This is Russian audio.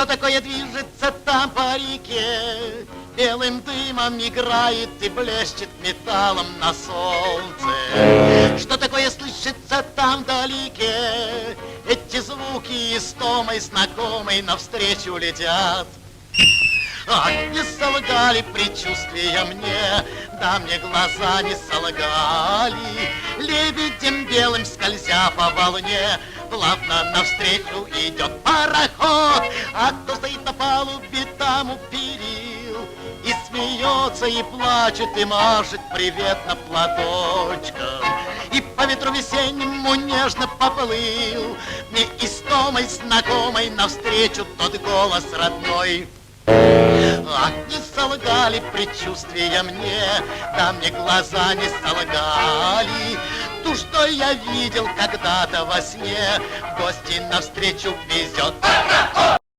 Что такое движется там по реке, белым дымом играет и блещет металлом на солнце. Что такое слышится там вдалеке, эти звуки истомой знакомой навстречу летят. Ах, не солгали предчувствия мне, да мне глаза не солгали. Лебедем белым скользя по волне, плавно навстречу идет пароход. А кто стоит на палубе там у перил, и смеется, и плачет, и машет приветно платочком. И по ветру весеннему нежно поплыл мне истомой знакомой навстречу тот голос родной. Ах, не солгали предчувствия мне, да мне глаза не солгали. Ту, что я видел когда-то во сне, в гости навстречу везет.